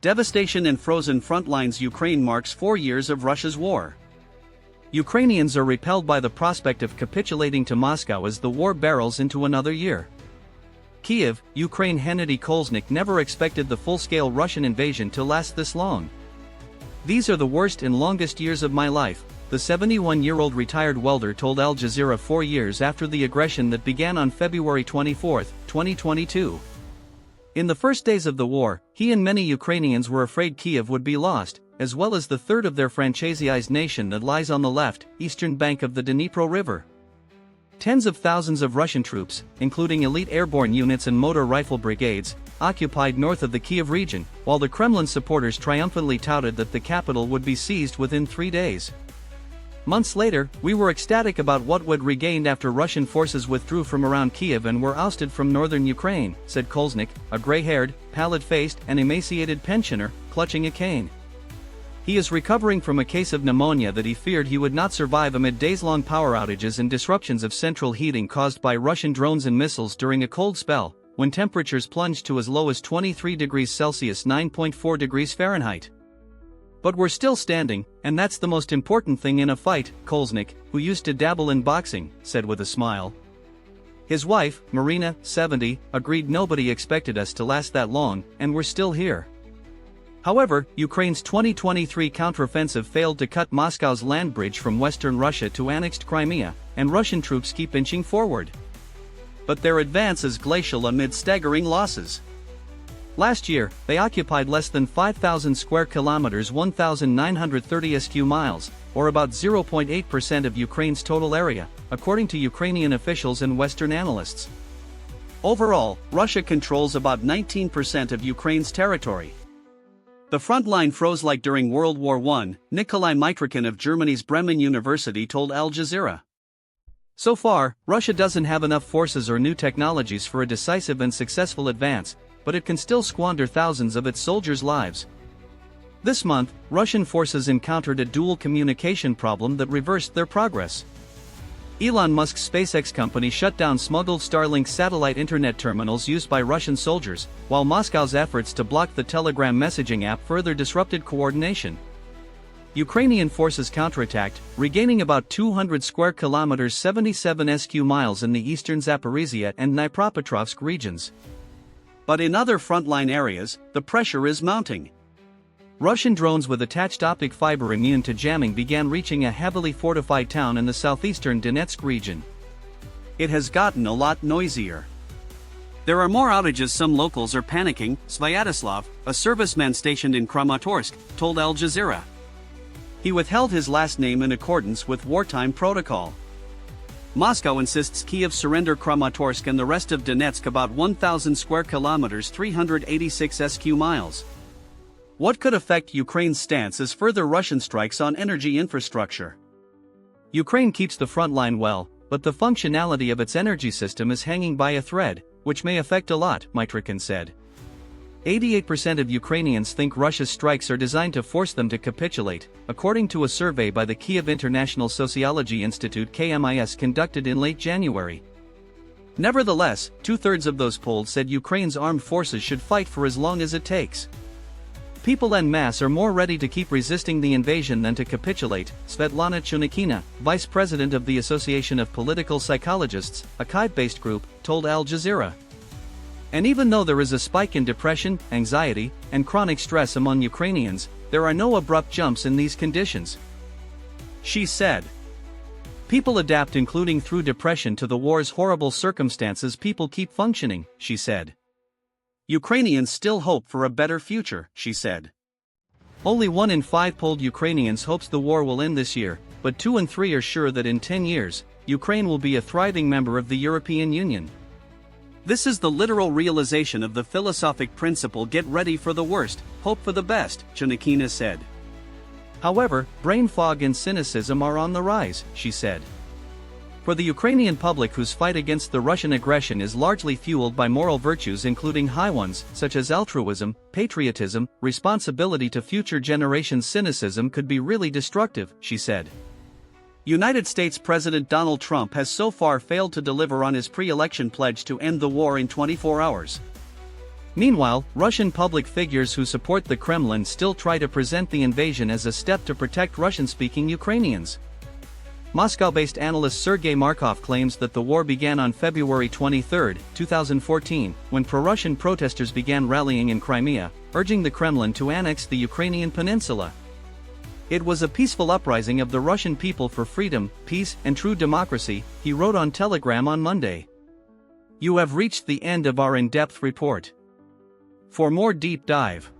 Devastation and frozen frontlines. Ukraine marks 4 years of Russia's war. Ukrainians are repelled by the prospect of capitulating to Moscow as the war barrels into another year. Kyiv, Ukraine. Hennedy Kolesnik never expected the full-scale Russian invasion to last this long. These are the worst and longest years of my life, the 71-year-old retired welder told Al Jazeera 4 years after the aggression that began on February 24, 2022. In the first days of the war, he and many Ukrainians were afraid Kyiv would be lost, as well as the third of their franchisized nation that lies on the left, eastern bank of the Dnipro River. Tens of thousands of Russian troops, including elite airborne units and motor rifle brigades, occupied north of the Kyiv region, while the Kremlin supporters triumphantly touted that the capital would be seized within 3 days. Months later, we were ecstatic about what we'd regained after Russian forces withdrew from around Kyiv and were ousted from northern Ukraine, said Kolesnik, a gray-haired, pallid-faced and emaciated pensioner, clutching a cane. He is recovering from a case of pneumonia that he feared he would not survive amid days-long power outages and disruptions of central heating caused by Russian drones and missiles during a cold spell, when temperatures plunged to as low as 23 degrees Celsius (9.4 degrees Fahrenheit). But we're still standing, and that's the most important thing in a fight, Kolesnik, who used to dabble in boxing, said with a smile. His wife, Marina, 70, agreed nobody expected us to last that long, and we're still here. However, Ukraine's 2023 counteroffensive failed to cut Moscow's land bridge from western Russia to annexed Crimea, and Russian troops keep inching forward. But their advance is glacial amid staggering losses. Last year, they occupied less than 5,000 square kilometers, 1,930 sq miles, or about 0.8% of Ukraine's total area, according to Ukrainian officials and Western analysts. Overall, Russia controls about 19% of Ukraine's territory. The front line froze like during World War I, Nikolai Mitrokhin of Germany's Bremen University told Al Jazeera. So far, Russia doesn't have enough forces or new technologies for a decisive and successful advance, but it can still squander thousands of its soldiers' lives. This month, Russian forces encountered a dual communication problem that reversed their progress. Elon Musk's SpaceX company shut down smuggled Starlink satellite internet terminals used by Russian soldiers, while Moscow's efforts to block the Telegram messaging app further disrupted coordination. Ukrainian forces counterattacked, regaining about 200 square kilometers, 77 sq miles in the eastern Zaporizhia and Dnipropetrovsk regions. But in other frontline areas, the pressure is mounting. Russian drones with attached optic fiber immune to jamming began reaching a heavily fortified town in the southeastern Donetsk region. It has gotten a lot noisier. There are more outages. Some locals are panicking, Svyatoslav, a serviceman stationed in Kramatorsk, told Al Jazeera. He withheld his last name in accordance with wartime protocol. Moscow insists Kyiv surrender Kramatorsk and the rest of Donetsk, about 1,000 square kilometers, 386 sq miles. What could affect Ukraine's stance is further Russian strikes on energy infrastructure. Ukraine keeps the front line well, but the functionality of its energy system is hanging by a thread, which may affect a lot, Mitrokhin said. 88% of Ukrainians think Russia's strikes are designed to force them to capitulate, according to a survey by the Kyiv International Sociology Institute (KMIS) conducted in late January. Nevertheless, 2/3 of those polled said Ukraine's armed forces should fight for as long as it takes. People en masse are more ready to keep resisting the invasion than to capitulate, Svetlana Chunakina, vice president of the Association of Political Psychologists, a Kyiv-based group, told Al Jazeera. And even though there is a spike in depression, anxiety, and chronic stress among Ukrainians, there are no abrupt jumps in these conditions. She said. People adapt, including through depression, to the war's horrible circumstances. People keep functioning, she said. Ukrainians still hope for a better future, she said. Only 1 in 5 polled Ukrainians hopes the war will end this year, but 2 in 3 are sure that in 10 years, Ukraine will be a thriving member of the European Union. This is the literal realization of the philosophic principle "get ready for the worst, hope for the best," Chunakina said. However, brain fog and cynicism are on the rise, she said. For the Ukrainian public, whose fight against the Russian aggression is largely fueled by moral virtues including high ones, such as altruism, patriotism, responsibility to future generations, cynicism could be really destructive, she said. United States President Donald Trump has so far failed to deliver on his pre-election pledge to end the war in 24 hours. Meanwhile, Russian public figures who support the Kremlin still try to present the invasion as a step to protect Russian-speaking Ukrainians. Moscow-based analyst Sergei Markov claims that the war began on February 23, 2014, when pro-Russian protesters began rallying in Crimea, urging the Kremlin to annex the Ukrainian peninsula. It was a peaceful uprising of the Russian people for freedom, peace, and true democracy, he wrote on Telegram on Monday. You have reached the end of our in-depth report. For more deep dive